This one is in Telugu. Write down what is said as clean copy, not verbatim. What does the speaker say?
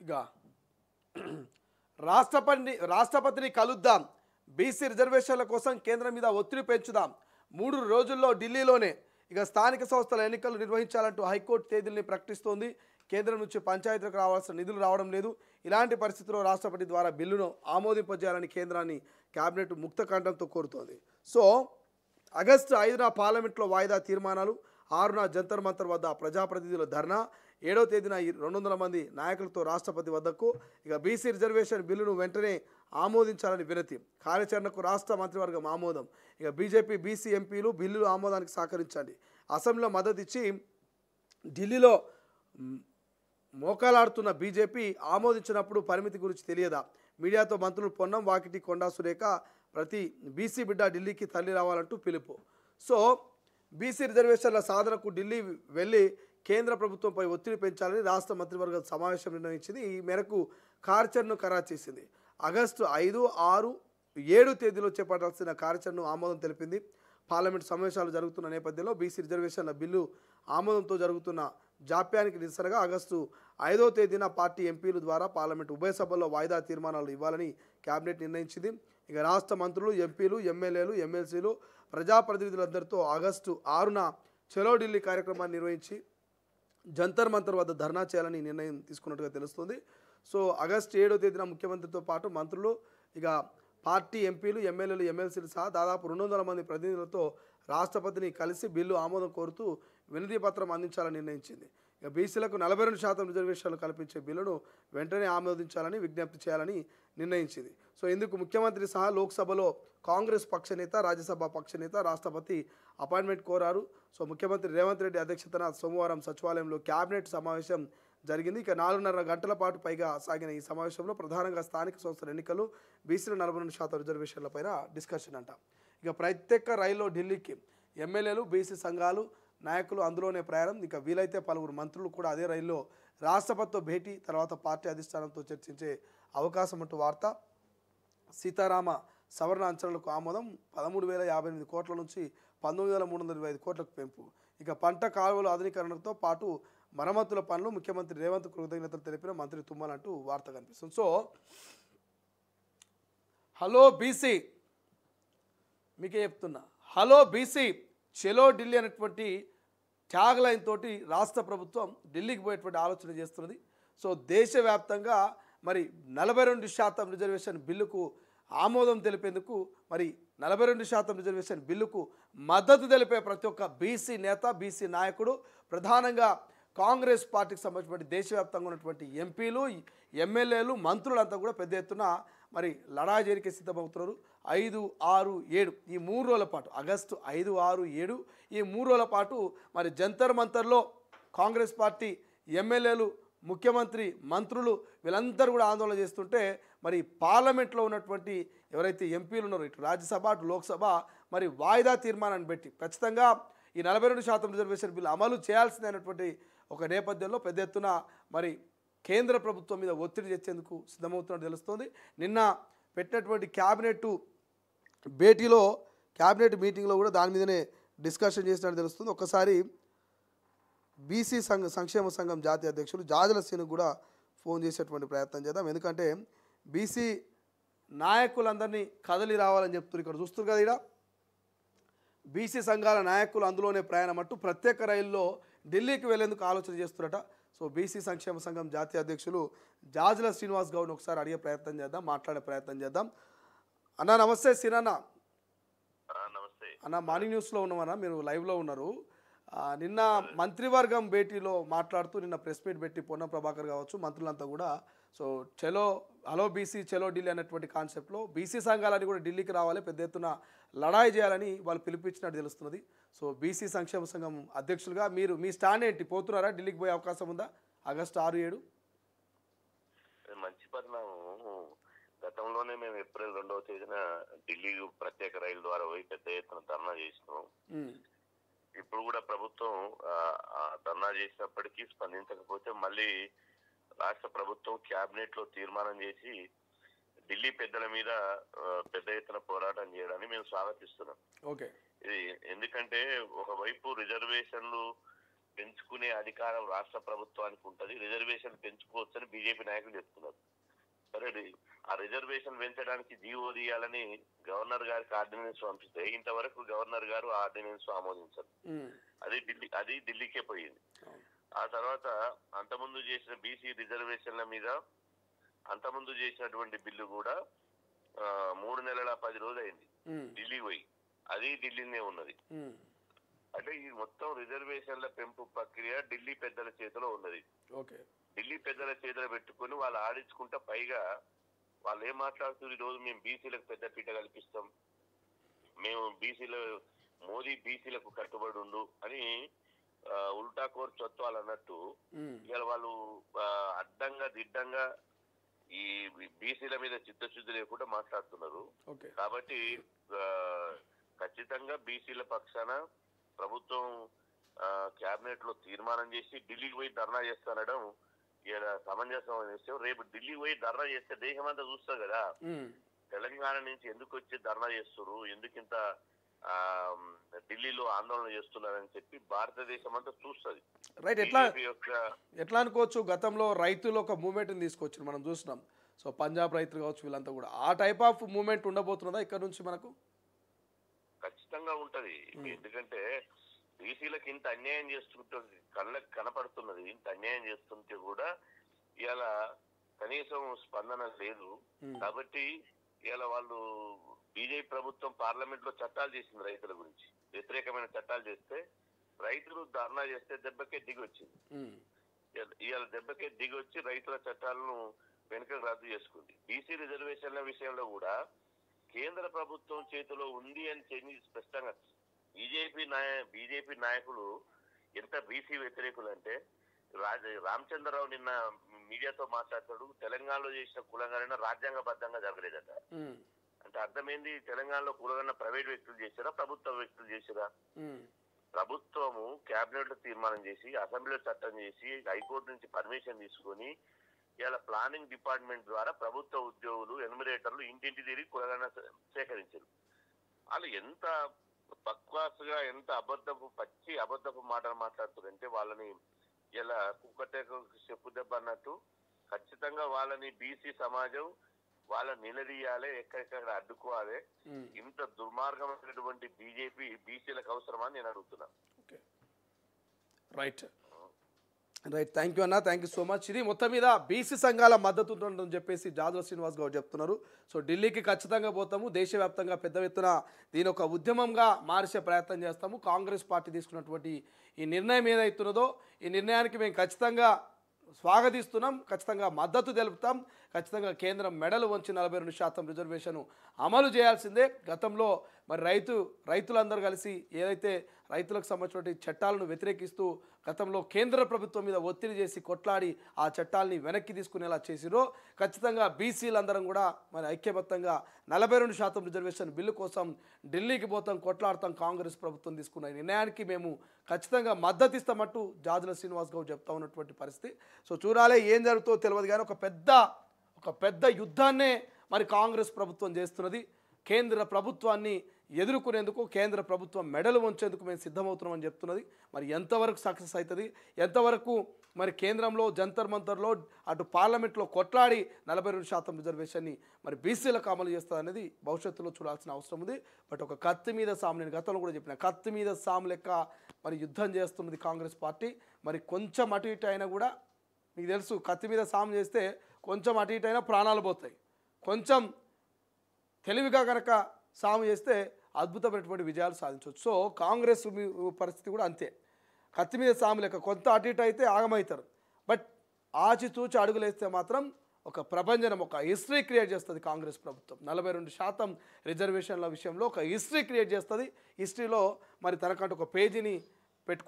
ఇక రాష్ట్రపతిని కలుద్దాం, బీసీ రిజర్వేషన్ల కోసం కేంద్రం మీద ఒత్తిడి పెంచుదాం, 3 రోజుల్లో ఢిల్లీలోనే ఇక స్థానిక సంస్థల ఎన్నికలు నిర్వహించాలంటూ హైకోర్టు తేదీల్ని ప్రకటిస్తోంది. కేంద్రం నుంచి పంచాయతీలకు రావాల్సిన నిధులు రావడం లేదు. ఇలాంటి పరిస్థితుల్లో రాష్ట్రపతి ద్వారా బిల్లును ఆమోదింపజేయాలని కేంద్రాన్ని కేబినెట్ ముక్తకంఠంతో కోరుతోంది. సో ఆగస్టు 5న పార్లమెంట్లో వాయిదా తీర్మానాలు, 6న జంతర్ మంతర్ వద్ద ప్రజాప్రతినిధుల ధర్నా, 7వ తేదీన 200 మంది నాయకులతో రాష్ట్రపతి వద్దకు ఇక బీసీ రిజర్వేషన్ బిల్లును వెంటనే ఆమోదించాలని వినతి, కార్యాచరణకు రాష్ట్ర మంత్రివర్గం ఆమోదం. ఇక బీజేపీ బీసీ ఎంపీలు బిల్లు ఆమోదానికి సహకరించండి, అసెంబ్లీలో మద్దతు ఇచ్చి ఢిల్లీలో మోకాలాడుతున్న బీజేపీ ఆమోదించినప్పుడు పరిమితి గురించి తెలియదా, మీడియాతో మంత్రులు పొన్నం వాకిటి కొండా సురేఖ ప్రతి బీసీ బిడ్డ ఢిల్లీకి తల్లి రావాలంటూ పిలుపు. సో బీసీ రిజర్వేషన్ల సాధనకు ఢిల్లీ వెళ్ళి కేంద్ర ప్రభుత్వంపై ఒత్తిడి పెంచాలని రాష్ట్ర మంత్రివర్గ సమావేశం నిర్ణయించింది. ఈ మేరకు కార్యాచరణను ఖరారు చేసింది. ఆగస్టు 5, 6, 7 తేదీలో చేపట్టాల్సిన కార్యాచరణను ఆమోదం తెలిపింది. పార్లమెంట్ సమావేశాలు జరుగుతున్న నేపథ్యంలో బీసీ రిజర్వేషన్ల బిల్లు ఆమోదంతో జరుగుతున్న జాప్యానికి నిరసనగా ఆగస్టు 5వ తేదీన పార్టీ ఎంపీల ద్వారా పార్లమెంట్ ఉభయ సభల్లో వాయిదా తీర్మానాలు ఇవ్వాలని కేబినెట్ నిర్ణయించింది. ఇక రాష్ట్ర మంత్రులు, ఎంపీలు, ఎమ్మెల్యేలు, ఎమ్మెల్సీలు, ప్రజాప్రతినిధులందరితో ఆగస్టు 6న చలో ఢిల్లీ కార్యక్రమాన్ని నిర్వహించి జంతర్ మంతర్ వద్ద ధర్నా చేయాలని నిర్ణయం తీసుకున్నట్టుగా తెలుస్తుంది. సో ఆగస్టు 7వ తేదీన ముఖ్యమంత్రితో పాటు మంత్రులు, ఇక పార్టీ ఎంపీలు, ఎమ్మెల్యేలు, ఎమ్మెల్సీలు సహా దాదాపు 200 మంది ప్రతినిధులతో రాష్ట్రపతిని కలిసి బిల్లు ఆమోదం కోరుతూ వినతి పత్రం అందించాలని నిర్ణయించింది. ఇక బీసీలకు 42% రిజర్వేషన్లు కల్పించే బిల్లును వెంటనే ఆమోదించాలని విజ్ఞప్తి చేయాలని నిర్ణయించింది. సో ఇందుకు ముఖ్యమంత్రి సహా లోక్సభలో కాంగ్రెస్ పక్షనేత, రాజ్యసభ పక్షనేత రాష్ట్రపతి అపాయింట్మెంట్ కోరారు. సో ముఖ్యమంత్రి రేవంత్ రెడ్డి అధ్యక్షతన సోమవారం సచివాలయంలో కేబినెట్ సమావేశం జరిగింది. ఇక 4.5 గంటల పాటు పైగా సాగిన ఈ సమావేశంలో ప్రధానంగా స్థానిక సంస్థల ఎన్నికలు, బీసీల 42% రిజర్వేషన్లపైన డిస్కషన్ అంట. ఇక ప్రత్యేక రైల్లో ఢిల్లీకి ఎమ్మెల్యేలు, బీసీ సంఘాలు నాయకులు అందులోనే ప్రయాణం. ఇక వీలైతే పలువురు మంత్రులు కూడా అదే రైల్లో రాష్ట్రపతితో భేటీ, తర్వాత పార్టీ అధిష్టానంతో చర్చించే అవకాశం అంటూ వార్త. సీతారామ సవరణ అంచనాలకు ఆమోదం, 13,058 కోట్ల నుంచి 19,325 కోట్లకు పెంపు. ఇక పంట కాలువల ఆధునీకరణతో పాటు మరమ్మతుల పనులు, ముఖ్యమంత్రి రేవంత్ కృతజ్ఞతలు తెలిపిన మంత్రి తుమ్మల అంటూ వార్త కనిపిస్తుంది. సో హలో బీసీ, మీకే చెప్తున్నా, హలో బీసీ చలో ఢిల్లీ అనేటువంటి ట్యాగ్ లైన్ తోటి రాష్ట్ర ప్రభుత్వం ఢిల్లీకి పోయేటువంటి ఆలోచన చేస్తున్నది. సో దేశవ్యాప్తంగా మరి 42% రిజర్వేషన్ బిల్లుకు ఆమోదం తెలిపేందుకు, మరి 42% రిజర్వేషన్ బిల్లుకు మద్దతు తెలిపే ప్రతి ఒక్క బీసీ నేత, బీసీ నాయకుడు, ప్రధానంగా కాంగ్రెస్ పార్టీకి సంబంధించిన దేశవ్యాప్తంగా ఉన్నటువంటి ఎంపీలు, ఎమ్మెల్యేలు, మంత్రులంతా కూడా పెద్ద ఎత్తున మరి లడాయి చేరికే సిద్ధమవుతున్నారు. 5, 6, 7 ఈ 3 రోజుల పాటు, ఆగస్టు 5, 6, 7 ఈ 3 రోజుల పాటు మరి జంతర్ మంతర్లో కాంగ్రెస్ పార్టీ ఎమ్మెల్యేలు, ముఖ్యమంత్రి, మంత్రులు వీళ్ళందరూ కూడా ఆందోళన చేస్తుంటే, మరి పార్లమెంట్లో ఉన్నటువంటి ఎవరైతే ఎంపీలు ఉన్నారో ఇటు రాజ్యసభ, అటు లోక్సభ మరి వాయిదా తీర్మానాన్ని పెట్టి ఖచ్చితంగా ఈ 42% రిజర్వేషన్ బిల్లు అమలు చేయాల్సిందైనటువంటి ఒక నేపథ్యంలో పెద్ద ఎత్తున మరి కేంద్ర ప్రభుత్వం మీద ఒత్తిడి తెచ్చేందుకు సిద్ధమవుతున్నట్టు తెలుస్తోంది. నిన్న పెట్టినటువంటి క్యాబినెట్ భేటీలో, క్యాబినెట్ మీటింగ్లో కూడా దాని మీదనే డిస్కషన్ చేసినట్టు తెలుస్తుంది. ఒకసారి బీసీ సంక్షేమ సంఘం జాతీయ అధ్యక్షులు జాజల శ్రీను కూడా ఫోన్ చేసేటువంటి ప్రయత్నం చేద్దాం. ఎందుకంటే బీసీ నాయకులందరినీ కదలి రావాలని చెప్తున్నారు. ఇక్కడ చూస్తున్నారు కదా, ఇక్కడ బీసీ సంఘాల నాయకులు అందులోనే ప్రయాణం అంటూ ప్రత్యేక రైల్లో ఢిల్లీకి వెళ్లేందుకు ఆలోచన చేస్తున్నారట. సో బీసీ సంక్షేమ సంఘం జాతీయ అధ్యక్షులు జాజల శ్రీనివాస్ గౌడ్ని ఒకసారి అడిగే ప్రయత్నం చేద్దాం, మాట్లాడే ప్రయత్నం చేద్దాం. అన్నా నమస్తే. సినన్న అన్న, మార్నింగ్ న్యూస్లో ఉన్నామన్నా, మీరు లైవ్లో ఉన్నారు. నిన్న మంత్రివర్గం భేటీలో మాట్లాడుతూ నిన్న ప్రెస్ మీట్ పెట్టి పొన్నం ప్రభాకర్ కావచ్చు, మంత్రులంతా కూడా సో చలో హలో బీసీ చలో ఢిల్లీ అనేటువంటి కాన్సెప్ట్లో బీసీ సంఘాలని కూడా ఢిల్లీకి రావాలి, పెద్ద ఎత్తున లడాయి చేయాలని వాళ్ళు పిలిపించినట్టు తెలుస్తున్నది. సో బీసీ సంక్షేమ సంఘం అధ్యక్షులుగా మీరు మీ స్టాండ్ ఏంటి? పోతున్నారా? ఢిల్లీకి పోయే అవకాశం ఉందా ఆగస్టు 6, 7? మంచి పరిణామం. గతంలోనే మేము ఏప్రిల్ 2వ తేదీన ఢిల్లీ ప్రత్యేక రైలు ద్వారా పోయి పెద్ద ఎత్తున ధర్నా చేసినాం. ఇప్పుడు కూడా ప్రభుత్వం ధర్నా చేసినప్పటికీ స్పందించకపోతే మళ్ళీ రాష్ట్ర ప్రభుత్వం క్యాబినెట్ లో తీర్మానం చేసి ఢిల్లీ పెద్దల మీద పెద్ద ఎత్తున పోరాటం చేయడాన్ని మేము స్వాగతిస్తున్నాం. ఓకే, ఇది ఎందుకంటే ఒకవైపు రిజర్వేషన్లు పెంచుకునే అధికారం రాష్ట్ర ప్రభుత్వానికి ఉంటది, రిజర్వేషన్ పెంచుకోవచ్చని బీజేపీ నాయకులు చెప్తున్నారు. సరే, ఆ రిజర్వేషన్ పెంచడానికి జీవో తీయాలని గవర్నర్ గారికి ఆర్డినెన్స్ పంపిస్తే ఇంతవరకు గవర్నర్ గారు ఆ ఆర్డినెన్స్ ఆమోదించారు. అది ఢిల్లీకే పోయింది. ఆ తర్వాత అంతకుముందు చేసిన బీసీ రిజర్వేషన్ల మీద అంతకుముందు చేసినటువంటి బిల్లు కూడా 3 నెలల 10 రోజులు అయింది ఢిల్లీ పోయి, అది ఢిల్లీనే ఉన్నది. అంటే ఈ మొత్తం రిజర్వేషన్ల పెంపు ప్రక్రియ ఢిల్లీ పెద్దల చేతిలో ఉన్నది. ఢిల్లీ పెద్దల చేతిలో పెట్టుకుని వాళ్ళు ఆడించుకుంటా, పైగా వాళ్ళు ఏం మాట్లాడుతున్నారు, ఈ రోజు మేము బీసీలకు పెద్ద పీట కల్పిస్తాం, మేము మోదీ బీసీలకు కట్టుబడి ఉండు అని ఉల్టా కోర్ చొత్వాలు అన్నట్టు ఇవాళ వాళ్ళు అడ్డంగా దిడ్డంగా ఈ బీసీల మీద చిత్తశుద్ధి లేకుండా మాట్లాడుతున్నారు. కాబట్టి ఖచ్చితంగా బీసీల పక్షాన ప్రభుత్వం కేబినెట్ లో తీర్మానం చేసి ఢిల్లీకి పోయి ధర్నా చేస్తానడం ఇలా సమంజసం చేస్తే, రేపు ఢిల్లీ పోయి ధర్నా చేస్తే దేశం అంతా చూస్తారు కదా తెలంగాణ నుంచి ఎందుకు వచ్చి ధర్నా చేస్తున్నారు, ఎందుకు ఇంత ఢిల్లీలో ఆందోళన చేస్తున్నారని చెప్పి భారతదేశం అంతా చూస్తుంది. రైట్. ఎట్లా అనుకోవచ్చు, గతంలో రైతులు ఒక మూవ్మెంట్ తీసుకొచ్చారు, మనం చూస్తున్నాం. సో పంజాబ్ రైతులు కావచ్చు, వీళ్ళంతా కూడా ఆ టైప్ ఆఫ్ మూవ్మెంట్ ఉండబోతున్నదా ఇక్కడ నుంచి మనకు? ఖచ్చితంగా ఉంటది. ఎందుకంటే బీసీలకు ఇంత అన్యాయం చేస్తుంటే కళ్ళకి కనపడుతున్నది, ఇంత అన్యాయం చేస్తుంటే కూడా ఇలా కనీసం స్పందన లేదు. కాబట్టి ఇలా వాళ్ళు బీజేపీ ప్రభుత్వం పార్లమెంట్ లో చట్టాలు చేసింది రైతుల గురించి, వ్యతిరేకమైన చట్టాలు చేస్తే రైతులు ధర్నా చేస్తే దెబ్బకే దిగి వచ్చింది. ఇవాళ దెబ్బకే దిగి వచ్చి రైతుల చట్టాలను వెనుకకు రద్దు చేసుకుంది. బీసీ రిజర్వేషన్ల విషయంలో కూడా కేంద్ర ప్రభుత్వం చేతిలో ఉంది అని స్పష్టంగా బీజేపీ నాయకులు ఎంత బీసీ వ్యతిరేకులు అంటే, రామచంద్రరావు నిన్న మీడియాతో మాట్లాడతాడు, తెలంగాణలో చేసిన కులగణన రాజ్యాంగబద్ధంగా జరగలేదట. అంటే అర్థమైంది, తెలంగాణలో కులగణన ప్రైవేట్ వ్యక్తులు చేశారా, ప్రభుత్వ వ్యక్తులు చేశారా? ప్రభుత్వము కేబినెట్ లో తీర్మానం చేసి, అసెంబ్లీలో చట్టం చేసి, హైకోర్టు నుంచి పర్మిషన్ తీసుకొని ఇలా ప్లానింగ్ డిపార్ట్మెంట్ ద్వారా ప్రభుత్వ ఉద్యోగులు ఎన్యూమరేటర్లు ఇంటింటి తిరిగి కులగణన సేకరించారు. వాళ్ళు ఎంత బక్వాసుగా, ఎంత పచ్చి అబద్ధపు మాటలు మాట్లాడుతారంటే వాళ్ళని ఇలా కుక్కటేకు చెప్పు దెబ్బ అన్నట్టు ఖచ్చితంగా వాళ్ళని బీసీ సమాజం వాళ్ళని నిలదీయాలి, ఎక్కడెక్కడ అడ్డుకోవాలి. ఇంత దుర్మార్గమైనటువంటి బీజేపీ బీసీలకు అవసరమని నేను అడుగుతున్నా. రైట్. థ్యాంక్ యూ అన్న, థ్యాంక్ యూ సో మచ్. ఇది మొత్తం మీద బీసీ సంఘాల మద్దతు ఉంటుందని చెప్పేసి జాదవ శ్రీనివాస్ గౌడ్ చెప్తున్నారు. సో ఢిల్లీకి ఖచ్చితంగా పోతాము, దేశవ్యాప్తంగా పెద్ద ఎత్తున దీని ఒక ఉద్యమంగా మార్చే ప్రయత్నం చేస్తాము. కాంగ్రెస్ పార్టీ తీసుకున్నటువంటి ఈ నిర్ణయం ఏదైతున్నదో ఈ నిర్ణయానికి మేము ఖచ్చితంగా స్వాగతిస్తున్నాం, ఖచ్చితంగా మద్దతు తెలుపుతాం. ఖచ్చితంగా కేంద్రం మెడలు వంచి 42% రిజర్వేషన్ అమలు చేయాల్సిందే. గతంలో మరి రైతులందరూ కలిసి ఏదైతే రైతులకు సంబంధించిన చట్టాలను వ్యతిరేకిస్తూ గతంలో కేంద్ర ప్రభుత్వం మీద ఒత్తిడి చేసి కొట్లాడి ఆ చట్టాలని వెనక్కి తీసుకునేలా చేసిరో, ఖచ్చితంగా బీసీలందరం కూడా మరి ఐక్యబద్ధంగా 42% రిజర్వేషన్ బిల్లు కోసం ఢిల్లీకి పోతాం, కొట్లాడతాం. కాంగ్రెస్ ప్రభుత్వం తీసుకున్న నిర్ణయానికి మేము ఖచ్చితంగా మద్దతు ఇస్తామంటూ జాజుల శ్రీనివాస్ గౌడ్ చెప్తా ఉన్నటువంటి పరిస్థితి. సో చూడాలి ఏం జరుగుతుందో తెలియదు, కానీ ఒక పెద్ద యుద్ధాన్నే మరి కాంగ్రెస్ ప్రభుత్వం చేస్తున్నది. కేంద్ర ప్రభుత్వాన్ని ఎదుర్కొనేందుకు, కేంద్ర ప్రభుత్వం మెడలు వంచేందుకు మేము సిద్ధమవుతున్నామని చెప్తున్నది. మరి ఎంతవరకు సక్సెస్ అవుతుంది, ఎంతవరకు మరి కేంద్రంలో జంతర్ మంతర్లో అటు పార్లమెంట్లో కొట్లాడి 42% రిజర్వేషన్ని మరి బీసీలకు అమలు చేస్తుంది అనేది భవిష్యత్తులో చూడాల్సిన అవసరం ఉంది. బట్ ఒక కత్తి మీద సాము, నేను గతంలో కూడా చెప్పిన కత్తి మీద సాము లెక్క మరి యుద్ధం చేస్తున్నది కాంగ్రెస్ పార్టీ. మరి కొంచెం అటు ఇటు అయినా కూడా మీకు తెలుసు, కత్తి మీద సాము చేస్తే కొంచెం అటు ఇటు అయినా ప్రాణాలు పోతాయి. కొంచెం తెలివిగా కనుక సాము చేస్తే అద్భుతమైనటువంటి విజయాలు సాధించవచ్చు. సో కాంగ్రెస్ పరిస్థితి కూడా అంతే, కత్తి మీద సాము లెక్క కొంత అటు ఇటు అయితే ఆగమవుతారు. బట్ ఆచితూచి అడుగులేస్తే మాత్రం ఒక ప్రపంచం, ఒక హిస్టరీ క్రియేట్ చేస్తుంది కాంగ్రెస్ ప్రభుత్వం. 42% రిజర్వేషన్ల విషయంలో ఒక హిస్టరీ క్రియేట్ చేస్తుంది. హిస్టరీలో మరి తనకంటూ ఒక పేజీని పెట్టుకు